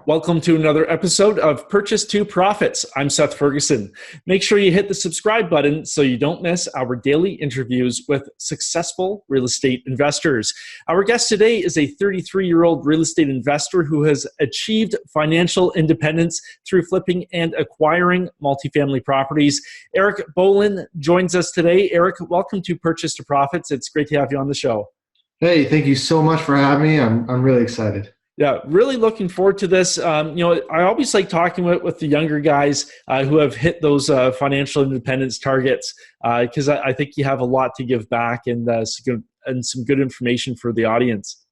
Welcome to another episode of Purchase to Profits. I'm Seth Ferguson. Make sure you hit the subscribe button so you don't miss our daily interviews with successful real estate investors. Our guest today is a 33-year-old real estate investor who has achieved financial independence through flipping and acquiring multifamily properties. Eric Bowlin joins us today. Eric, welcome to Purchase to Profits. It's great to have you on the show. Hey, thank you so much for having me. I'm really excited. Yeah, really looking forward to this. I always like talking with the younger guys who have hit those financial independence targets because I think you have a lot to give back and some good information for the audience.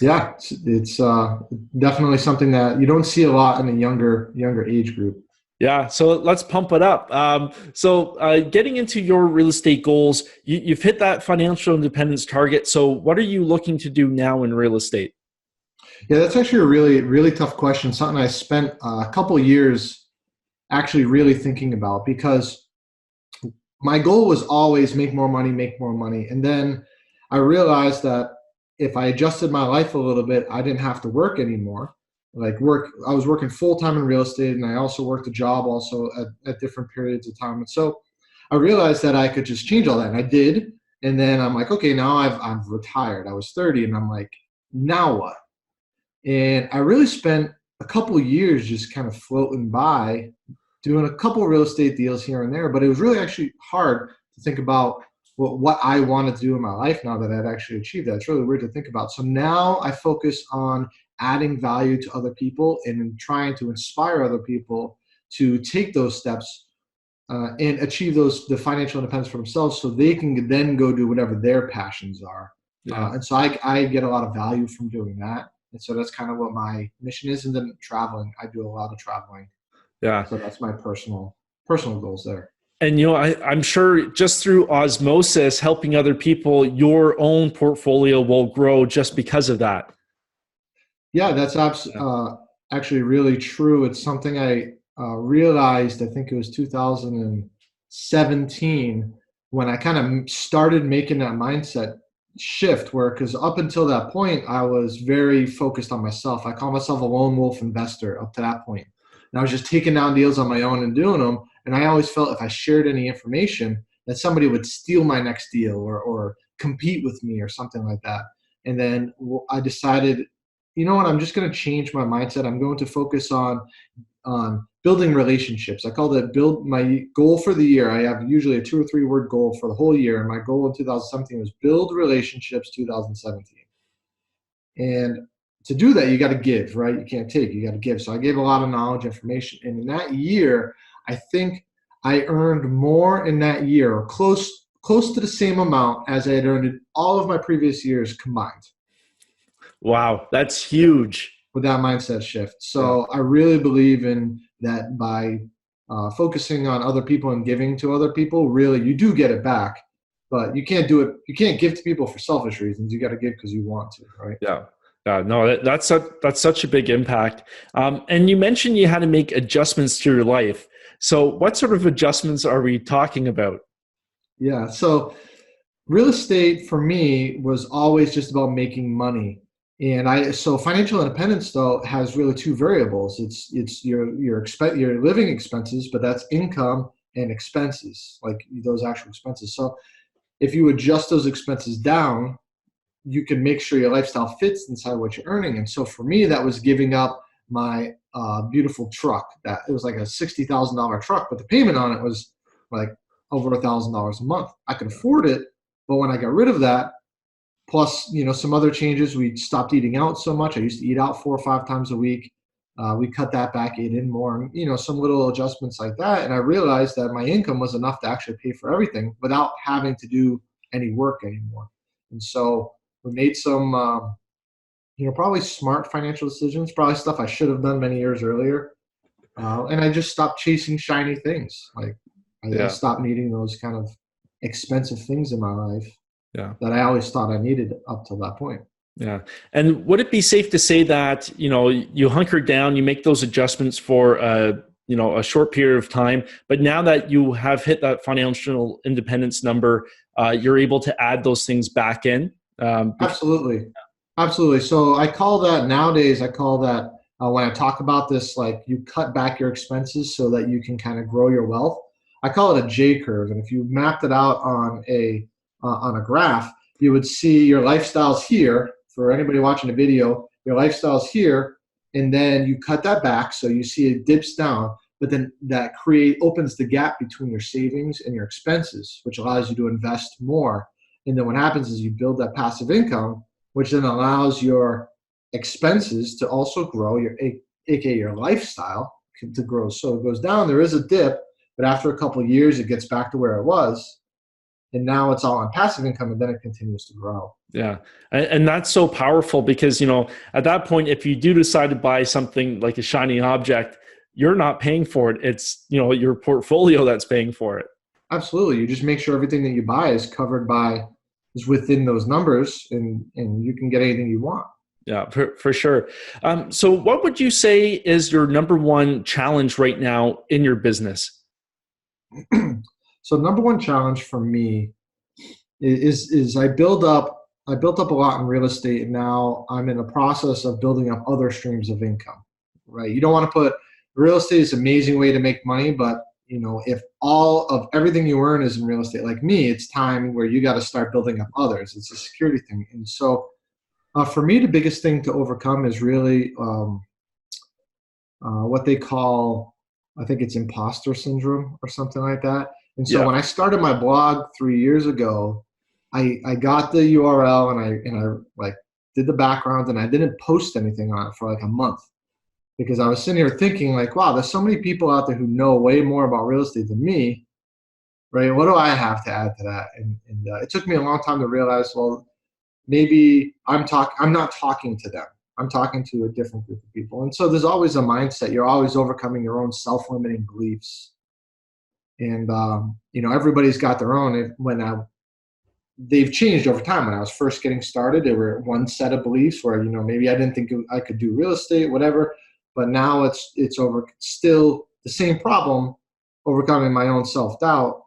Yeah, it's definitely something that you don't see a lot in a younger age group. Yeah, so let's pump it up. Getting into your real estate goals, you've hit that financial independence target. So what are you looking to do now in real estate? Yeah, that's actually a really tough question. Something I spent a couple of years actually really thinking about, because my goal was always make more money. And then I realized that if I adjusted my life a little bit, I didn't have to work anymore. I was working full time in real estate, and I also worked a job also at different periods of time. And so I realized that I could just change all that, and I did. And then I'm like, okay, now I've retired. I was 30, and I'm like, now what? And I really spent a couple of years just kind of floating by, doing a couple of real estate deals here and there. But it was really actually hard to think about what I wanted to do in my life now that I'd actually achieved that. It's really weird to think about. So now I focus on adding value to other people and trying to inspire other people to take those steps and achieve the financial independence for themselves, so they can then go do whatever their passions are. Yeah. And so I get a lot of value from doing that. And so that's kind of what my mission is. And then traveling, I do a lot of traveling. Yeah. So that's my personal goals there. And, I'm sure just through osmosis, helping other people, your own portfolio will grow just because of that. Yeah, that's actually really true. It's something I realized, I think it was 2017, when I kind of started making that mindset shift, because up until that point, I was very focused on myself. I call myself a lone wolf investor up to that point. And I was just taking down deals on my own and doing them. And I always felt if I shared any information that somebody would steal my next deal or compete with me or something like that. And then I decided, you know what, I'm just going to change my mindset. I'm going to focus on building relationships. I call that my goal for the year. I have usually a 2 or 3 word goal for the whole year. And my goal in 2017 was build relationships 2017. And to do that, you got to give, right? You can't take, you got to give. So I gave a lot of knowledge, information. And in that year, I think I earned more in that year, or close to the same amount as I had earned in all of my previous years combined. Wow, that's huge. With that mindset shift. So I really believe in that by focusing on other people and giving to other people, really, you do get it back. But you can't do it. You can't give to people for selfish reasons. You got to give because you want to, right? Yeah. No, that's such a big impact. And you mentioned you had to make adjustments to your life. So what sort of adjustments are we talking about? Yeah. So real estate for me was always just about making money. And so financial independence, though, has really 2 variables. It's your living expenses, but that's income and expenses, like those actual expenses. So if you adjust those expenses down, you can make sure your lifestyle fits inside what you're earning. And so for me, that was giving up my beautiful truck. That it was like a $60,000 truck, but the payment on it was like over $1,000 a month. I could afford it, but when I got rid of that, plus, some other changes, we stopped eating out so much. I used to eat out 4 or 5 times a week. We cut that back, ate in more, and, some little adjustments like that. And I realized that my income was enough to actually pay for everything without having to do any work anymore. And so we made some, probably smart financial decisions, probably stuff I should have done many years earlier. And I just stopped chasing shiny things. Like I stopped needing those kind of expensive things in my life. Yeah. That I always thought I needed up till that point. Yeah. And would it be safe to say that, you hunker down, you make those adjustments for, a short period of time, but now that you have hit that financial independence number, you're able to add those things back in? Absolutely. So nowadays I call that when I talk about this, like you cut back your expenses so that you can kind of grow your wealth. I call it a J curve, and if you mapped it out on a graph, you would see your lifestyles here. For anybody watching the video, your lifestyles here, and then you cut that back so you see it dips down. But then that opens the gap between your savings and your expenses, which allows you to invest more. And then what happens is you build that passive income, which then allows your expenses to also grow, aka your lifestyle to grow. So it goes down. There is a dip, but after a couple of years, it gets back to where it was. And now it's all on passive income, and then it continues to grow. Yeah. And that's so powerful because, at that point, if you do decide to buy something like a shiny object, you're not paying for it. It's, your portfolio that's paying for it. Absolutely. You just make sure everything that you buy is within those numbers, and you can get anything you want. Yeah, for sure. So what would you say is your number one challenge right now in your business? So number one challenge for me is I built up a lot in real estate, and now I'm in the process of building up other streams of income, right? You don't want to put real estate is an amazing way to make money, but if all of everything you earn is in real estate, like me, it's time where you got to start building up others. It's a security thing. And so for me, the biggest thing to overcome is really what they call, I think it's imposter syndrome or something like that. And so when I started my blog 3 years ago, I got the URL and I like did the background, and I didn't post anything on it for like a month because I was sitting here thinking like, wow, there's so many people out there who know way more about real estate than me, right? What do I have to add to that? And it took me a long time to realize, well, maybe I'm not talking to them. I'm talking to a different group of people. And so there's always a mindset. You're always overcoming your own self-limiting beliefs. And, everybody's got their own. They've changed over time. When I was first getting started, there were one set of beliefs where, maybe I didn't think I could do real estate, whatever. But now it's still the same problem, overcoming my own self-doubt.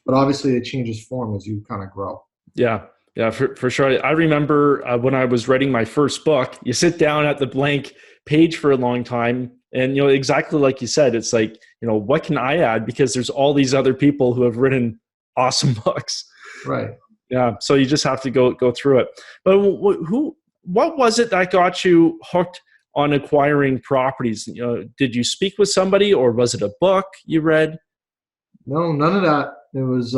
But obviously it changes form as you kind of grow. Yeah. Yeah, for sure. I remember when I was writing my first book, you sit down at the blank page for a long time. And, exactly like you said, it's like, what can I add? Because there's all these other people who have written awesome books. Right. Yeah. So you just have to go through it. But what was it that got you hooked on acquiring properties? Did you speak with somebody, or was it a book you read? No, none of that. It was,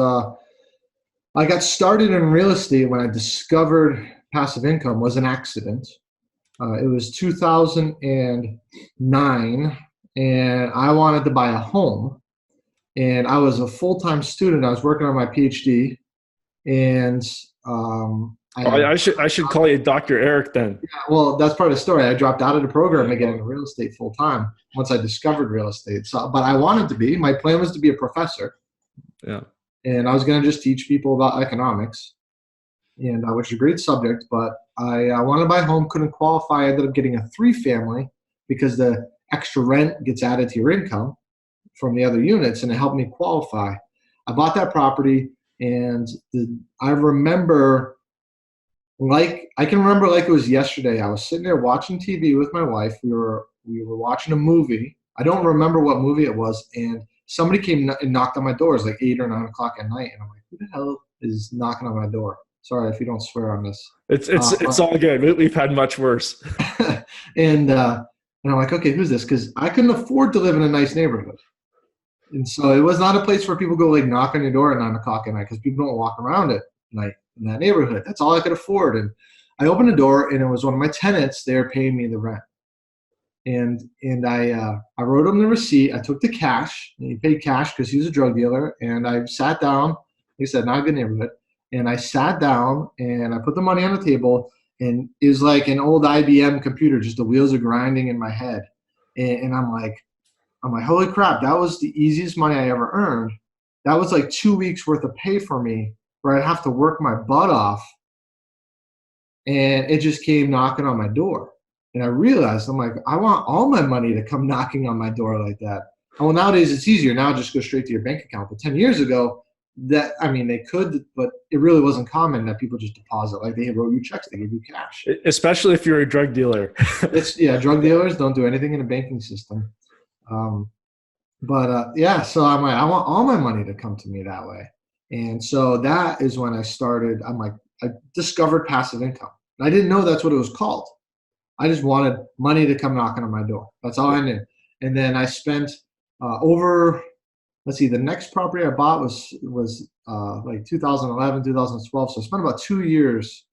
I got started in real estate when I discovered passive income was an accident. It was 2009, and I wanted to buy a home. And I was a full-time student. I was working on my PhD, and I should call you Dr. Eric then. Yeah, well, that's part of the story. I dropped out of the program to get into real estate full-time once I discovered real estate. So, but I wanted to be. My plan was to be a professor. Yeah. And I was going to just teach people about economics, and which is a great subject. But I wanted to buy a home, couldn't qualify. I ended up getting a 3-family because the extra rent gets added to your income from the other units, and it helped me qualify. I bought that property, and I remember, I can remember like it was yesterday. I was sitting there watching TV with my wife. We were watching a movie. I don't remember what movie it was, and somebody came and knocked on my door. It was like 8 or 9 o'clock at night. And I'm like, who the hell is knocking on my door? Sorry if you don't swear on this. It's all good. We've had much worse. and I'm like, okay, who's this? Because I couldn't afford to live in a nice neighborhood. And so it was not a place where people go like knock on your door at 9 o'clock at night, because people don't walk around at night in that neighborhood. That's all I could afford. And I opened the door, and it was one of my tenants there paying me the rent. And I wrote him the receipt. I took the cash, and he paid cash because he was a drug dealer. And I sat down. Like I said, not a good neighborhood. And I sat down, and I put the money on the table, and it was like an old IBM computer. Just the wheels are grinding in my head. And I'm like, holy crap! That was the easiest money I ever earned. That was like 2 weeks worth of pay for me, where I'd have to work my butt off. And it just came knocking on my door. And I realized, I'm like, I want all my money to come knocking on my door like that. Well, nowadays it's easier. Now just go straight to your bank account. But 10 years ago, that, I mean, they could, but it really wasn't common that people just deposit. Like they wrote you checks, they gave you cash. Especially if you're a drug dealer. Yeah, drug dealers don't do anything in a banking system. Yeah, so I'm like, I want all my money to come to me that way. And so that is when I discovered passive income. And I didn't know that's what it was called. I just wanted money to come knocking on my door. That's all I knew. And then I spent the next property I bought was like 2011, 2012. So I spent about 2 years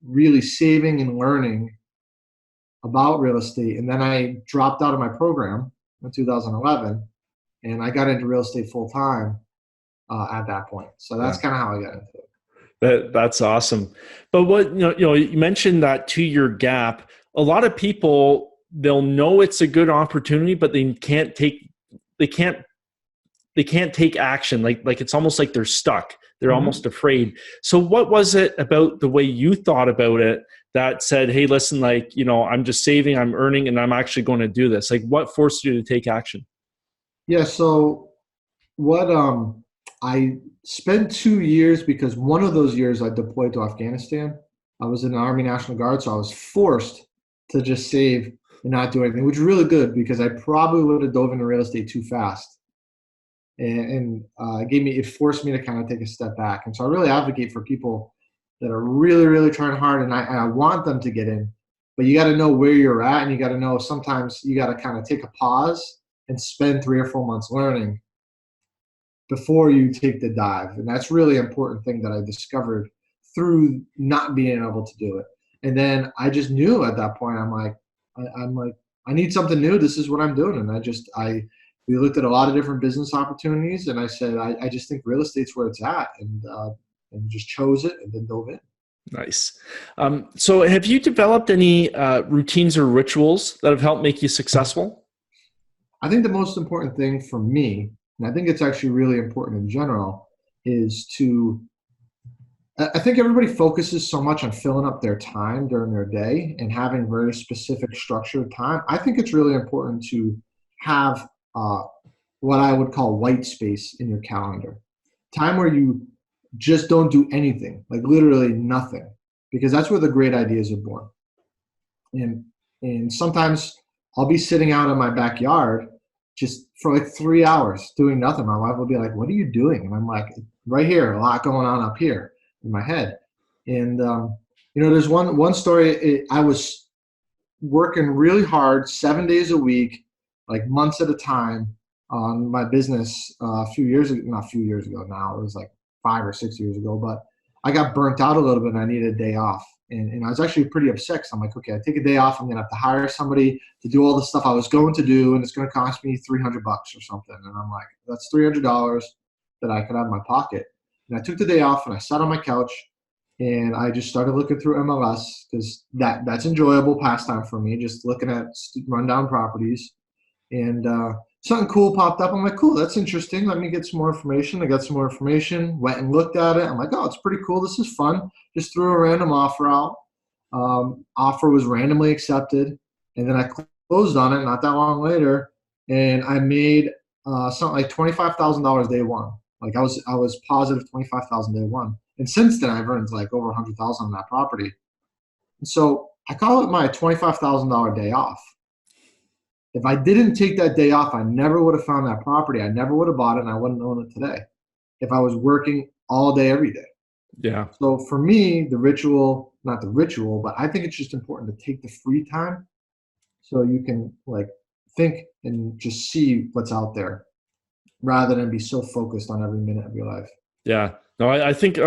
really saving and learning about real estate. And then I dropped out of my program in 2011, and I got into real estate full time at that point. So that's kind of how I got into it. That's awesome. But what you mentioned that 2 year gap. A lot of people, they'll know it's a good opportunity, but they can't take action. Like it's almost like they're stuck. They're almost afraid. So what was it about the way you thought about it that said, hey, listen, I'm just saving, I'm earning, and I'm actually going to do this? Like, what forced you to take action? Yeah. So what I spent 2 years, because one of those years I deployed to Afghanistan. I was in the Army National Guard, so I was forced to just save and not do anything, which is really good because I probably would have dove into real estate too fast. And it forced me to kind of take a step back. And so I really advocate for people that are really, really trying hard, and I want them to get in, but you got to know where you're at, and you got to know sometimes you got to kind of take a pause and spend 3 or 4 months learning before you take the dive. And that's really important thing that I discovered through not being able to do it. And then I just knew at that point, I'm like, I need something new. This is what I'm doing. And we looked at a lot of different business opportunities, and I said, I just think real estate's where it's at, and just chose it and then dove in. Nice. So have you developed any routines or rituals that have helped make you successful? I think the most important thing for me, and I think it's actually really important in general, is I think everybody focuses so much on filling up their time during their day and having very specific structured time. I think it's really important to have what I would call white space in your calendar. Time where you just don't do anything, like literally nothing, because that's where the great ideas are born. And sometimes I'll be sitting out in my backyard just for like 3 hours doing nothing. My wife will be like, "What are you doing?" And I'm like, "Right here, a lot going on up here in my head." And there's one story. I was working really hard, 7 days a week, like months at a time, on my business not a few years ago now. It was like 5 or 6 years ago, but I got burnt out a little bit and I needed a day off. And I was actually pretty upset because I'm like, okay, I take a day off. I'm going to have to hire somebody to do all the stuff I was going to do, and it's going to cost me $300 or something. And I'm like, that's $300 that I could have in my pocket. And I took the day off and I sat on my couch and I just started looking through MLS, because that's enjoyable pastime for me, just looking at rundown properties. And something cool popped up. I'm like, cool, that's interesting. Let me get some more information. I got some more information, went and looked at it. I'm like, oh, it's pretty cool. This is fun. Just threw a random offer out. Offer was randomly accepted. And then I closed on it not that long later. And I made something like $25,000 day one. Like I was positive $25,000 day one. And since then I've earned like over $100,000 on that property. And so I call it my $25,000 day off. If I didn't take that day off, I never would have found that property. I never would have bought it, and I wouldn't own it today if I was working all day, every day. Yeah. So for me, not the ritual, but I think it's just important to take the free time so you can like think and just see what's out there rather than be so focused on every minute of your life. Yeah. No, I think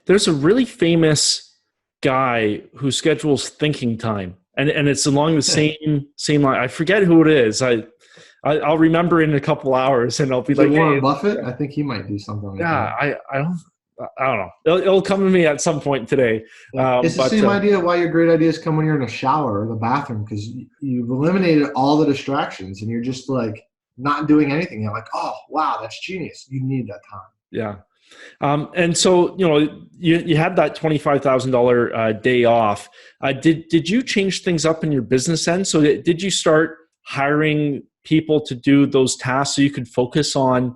there's a really famous guy who schedules thinking time. And it's along the same line. I forget who it is. I'll remember in a couple hours, and I'll be like, Warren hey, Buffett. I think he might do something like that. I don't know. It'll come to me at some point today. It's the same idea why your great ideas come when you're in a shower or the bathroom, because you've eliminated all the distractions and you're just like not doing anything. You're like, oh wow, that's genius. You need that time. Yeah. And so, you had that $25,000 day off. Did you change things up in your business then? So did you start hiring people to do those tasks so you could focus on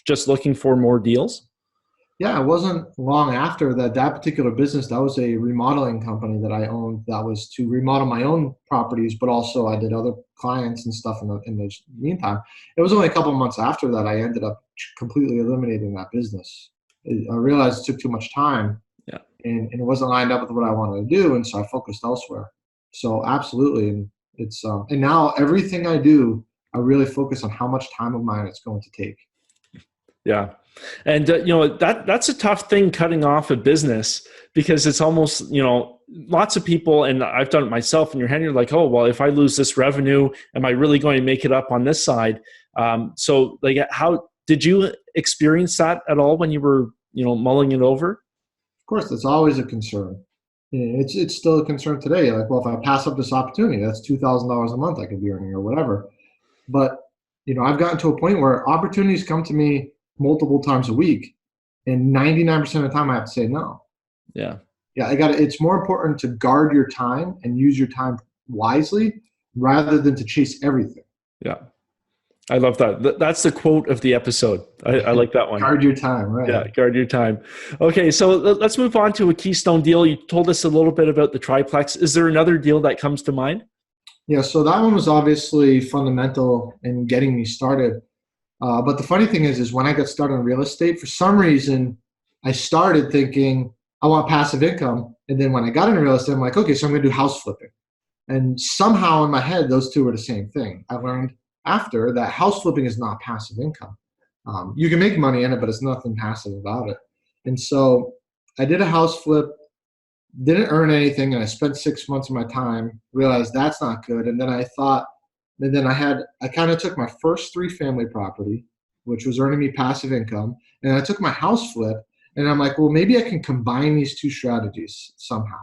just looking for more deals? Yeah, it wasn't long after that particular business, that was a remodeling company that I owned that was to remodel my own properties, but also I did other clients and stuff in the meantime. It was only a couple of months after that I ended up completely eliminating that business. I realized it took too much time Yeah. and it wasn't lined up with what I wanted to do, and so I focused elsewhere. So absolutely, and it's and now everything I do, I really focus on how much time of mine it's going to take. Yeah. And that's a tough thing, cutting off a business, because it's almost, lots of people, and I've done it myself, in your head you're like, oh, well, if I lose this revenue, am I really going to make it up on this side? So like, how did you experience that at all when you were, mulling it over? Of course, that's always a concern. It's still a concern today. Like, well, if I pass up this opportunity, that's $2,000 a month I could be earning or whatever. But I've gotten to a point where opportunities come to me multiple times a week, and 99% of the time I have to say no. Yeah. Yeah, I got. It's more important to guard your time and use your time wisely rather than to chase everything. Yeah. I love that. That's the quote of the episode. I like that one. Guard your time, right? Yeah, guard your time. Okay, so let's move on to a keystone deal. You told us a little bit about the triplex. Is there another deal that comes to mind? Yeah, so that one was obviously fundamental in getting me started. But the funny thing is when I got started in real estate, for some reason, I started thinking I want passive income. And then when I got into real estate, I'm like, okay, so I'm going to do house flipping. And somehow in my head, those two were the same thing. I learned after that house flipping is not passive income. You can make money in it, but it's nothing passive about it. And so I did a house flip, didn't earn anything, and I spent 6 months of my time, realized that's not good. And then I thought, and then I kind of took my first 3-family property, which was earning me passive income, and I took my house flip, and I'm like, well, maybe I can combine these two strategies somehow.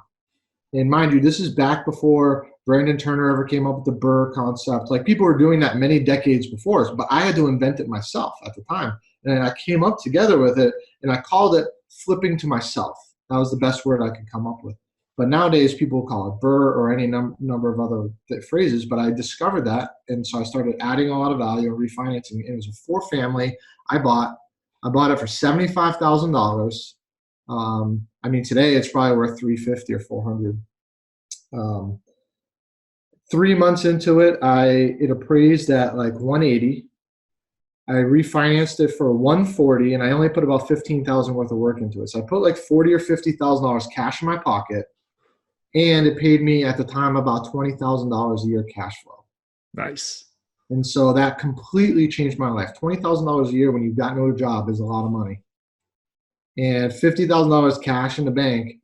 And mind you, this is back before Brandon Turner ever came up with the BRRRR concept. Like, people were doing that many decades before us, but I had to invent it myself at the time. And I came up together with it, and I called it flipping to myself. That was the best word I could come up with. But nowadays, people call it BRRRR or any number of other phrases. But I discovered that, and so I started adding a lot of value and refinancing. It was a 4-family. I bought it for $75,000. I mean, today it's probably worth $350 or $400. 3 months into it, it appraised at like 180. I refinanced it for 140, and I only put about 15,000 worth of work into it. So I put like 40 or $50,000 cash in my pocket, and it paid me at the time about $20,000 a year cash flow. Nice. And so that completely changed my life. $20,000 a year when you've got no job is a lot of money. And $50,000 cash in the bank,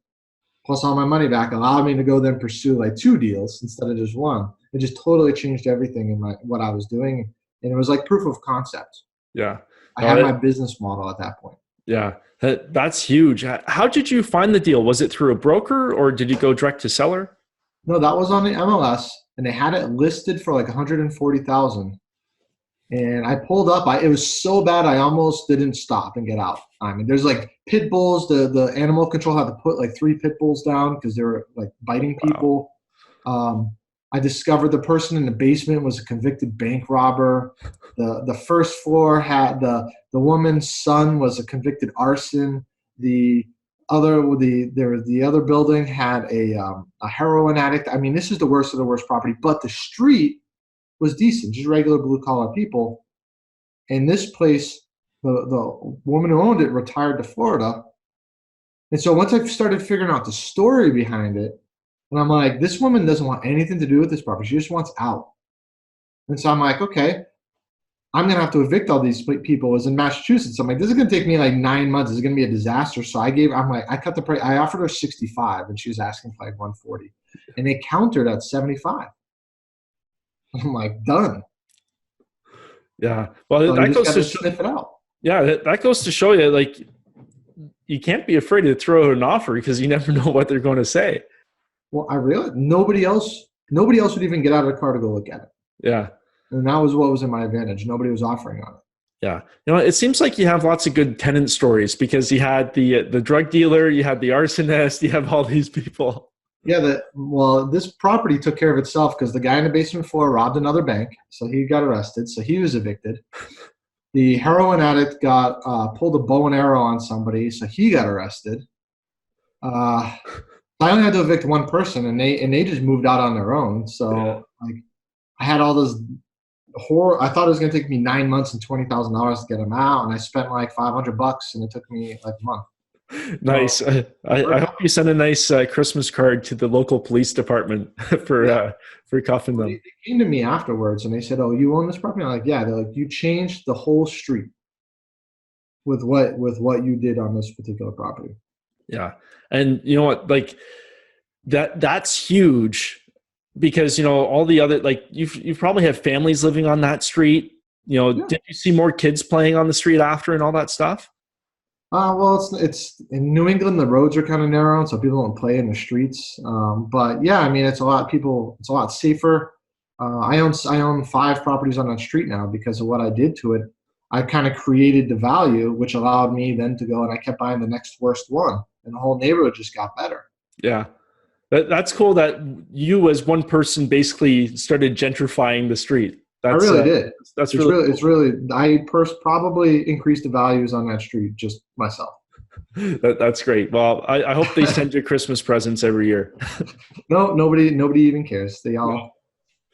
plus all my money back, allowed me to go then pursue like 2 deals instead of just one. It just totally changed everything in what I was doing. And it was like proof of concept. Yeah. I had my business model at that point. Yeah. That's huge. How did you find the deal? Was it through a broker, or did you go direct to seller? No, that was on the MLS, and they had it listed for like 140,000. And I pulled up. It was so bad I almost didn't stop and get out. I mean, there's like pit bulls. The animal control had to put like 3 pit bulls down because they were like biting people. Wow. I discovered the person in the basement was a convicted bank robber. The first floor had the woman's son was a convicted arson. The other building had a heroin addict. I mean, this is the worst of the worst property. But the street was decent, just regular blue collar people. And this place, the woman who owned it retired to Florida. And so once I started figuring out the story behind it, and I'm like, this woman doesn't want anything to do with this property. She just wants out. And so I'm like, okay, I'm going to have to evict all these people. It was in Massachusetts. I'm like, this is going to take me like 9 months. This is going to be a disaster. So I cut the price. I offered her 65 and she was asking for like 140. And they countered at 75. I'm like, done. Yeah. Well, so that goes to sniff it out. Yeah, that goes to show you, like, you can't be afraid to throw out an offer because you never know what they're going to say. Well, I realized nobody else would even get out of the car to go look at it. Yeah. And that was what was in my advantage. Nobody was offering on it. Yeah. It seems like you have lots of good tenant stories because you had the drug dealer, you had the arsonist, you have all these people. Yeah. This property took care of itself because the guy in the basement floor robbed another bank. So he got arrested. So he was evicted. The heroin addict got pulled a bow and arrow on somebody, so he got arrested. Uh, I only had to evict one person, and they just moved out on their own. Yeah. So like I had all this horror. I thought it was going to take me 9 months and $20,000 to get them out, and I spent like $500, and it took me like a month. So Nice. I hope you send a nice Christmas card to the local police department yeah, for cuffing well, them. they came to me afterwards, and they said, "Oh, you own this property?" I'm like, "Yeah." They're like, "You changed the whole street with what you did on this particular property." Yeah. And you know what, like that's huge because, all the other, like you probably have families living on that street. Yeah. Did you see more kids playing on the street after and all that stuff? Well, it's in New England. The roads are kind of narrow, so people don't play in the streets. But yeah, I mean, it's a lot. People, it's a lot safer. I own 5 properties on that street now because of what I did to it. I kind of created the value, which allowed me then to go and I kept buying the next worst one, and the whole neighborhood just got better. Yeah. That's cool that you as one person basically started gentrifying the street. I That's really did. that's It's really really, it's cool. really. Probably increased the values on that street just myself. That's great. Well, I hope they send you Christmas presents every year. No, nobody even cares. They all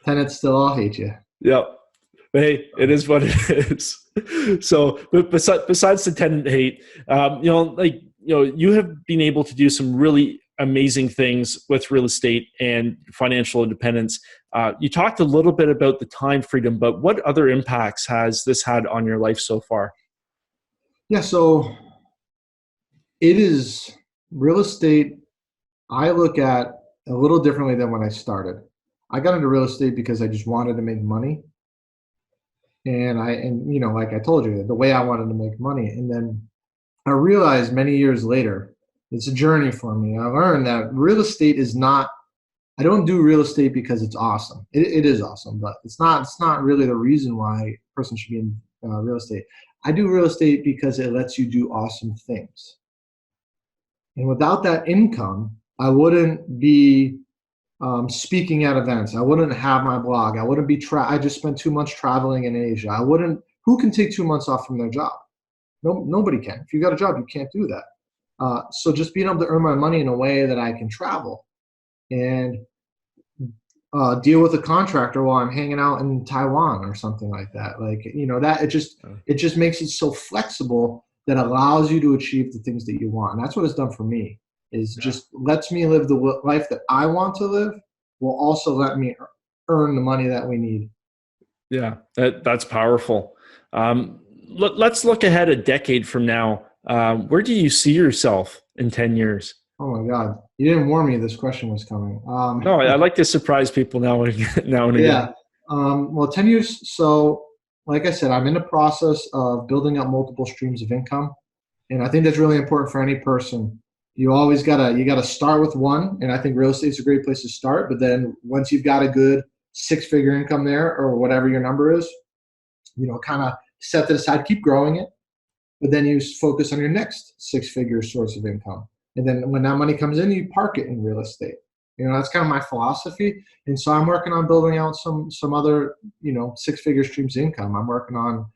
tenants still all hate you. Yep. Hey, it is what it is. So, but besides the tenant hate, you have been able to do some really amazing things with real estate and financial independence. You talked a little bit about the time freedom, but what other impacts has this had on your life so far? Yeah, so it is real estate. I look at a little differently than when I started. I got into real estate because I just wanted to make money, and like I told you, the way I wanted to make money, and then I realized many years later, it's a journey for me. I learned that real estate is not. I don't do real estate because it's awesome. It is awesome, but it's not. It's not really the reason why a person should be in real estate. I do real estate because it lets you do awesome things. And without that income, I wouldn't be speaking at events. I wouldn't have my blog. I wouldn't be. I just spent 2 months traveling in Asia. I wouldn't. Who can take 2 months off from their job? No, nobody can. If you got a job, you can't do that. So just being able to earn my money in a way that I can travel and deal with a contractor while I'm hanging out in Taiwan or something like that. Like that it just makes it so flexible that allows you to achieve the things that you want. And that's what it's done for me. Is Yeah. just lets me live the life that I want to live, will also let me earn the money that we need. Yeah, that's powerful. Let's look ahead a decade from now. Where do you see yourself in 10 years? Oh my God, you didn't warn me this question was coming. No, I like to surprise people now and again, now and again. Yeah. Well, 10 years. So, like I said, I'm in the process of building up multiple streams of income. And I think that's really important for any person. You gotta start with one. And I think real estate is a great place to start. But then once you've got a good 6-figure income there or whatever your number is, kind of set that aside, keep growing it. But then you focus on your next 6-figure source of income. And then when that money comes in, you park it in real estate. That's kind of my philosophy. And so I'm working on building out some other, 6-figure streams of income. I'm working on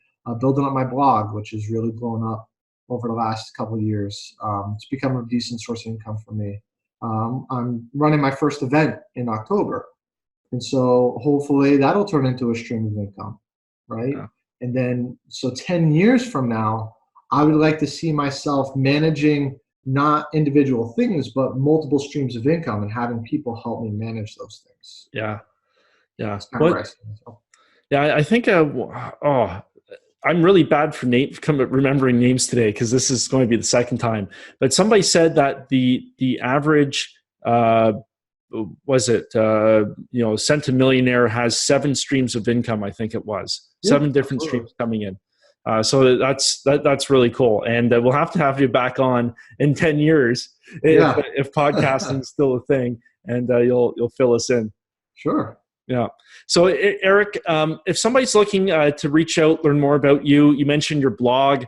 building up my blog, which has really blown up over the last couple of years. It's become a decent source of income for me. I'm running my first event in October. And so hopefully that'll turn into a stream of income, right? Yeah. And then, so 10 years from now, I would like to see myself managing not individual things, but multiple streams of income and having people help me manage those things. Yeah. Yeah. That's kind of where I What? see myself. Yeah, I think. I'm really bad for remembering names today because this is going to be the second time. But somebody said that the average was it cent to millionaire has 7 streams of income. I think it was Yeah, 7 different absolutely. streams coming in. So that's really cool, and we'll have to have you back on in 10 years Yeah, if podcasting is still a thing, and you'll fill us in. sure. Yeah. So, Eric, if somebody's looking to reach out, learn more about you, you mentioned your blog.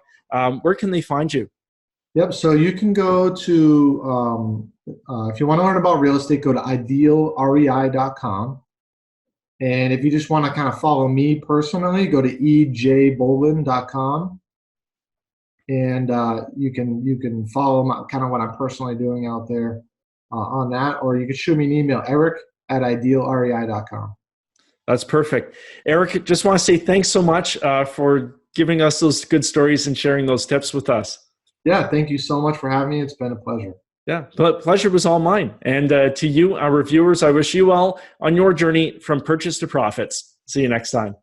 Where can they find you? Yep. So you can go to, if you want to learn about real estate, go to idealrei.com. And if you just want to kind of follow me personally, go to ejbowlin.com, and you can follow kind of what I'm personally doing out there on that, or you can shoot me an email, eric@idealrei.com. That's perfect. Eric, just want to say thanks so much for giving us those good stories and sharing those tips with us. Yeah, thank you so much for having me. It's been a pleasure. Yeah, but pleasure was all mine. And to you, our reviewers, I wish you well on your journey from purchase to profits. See you next time.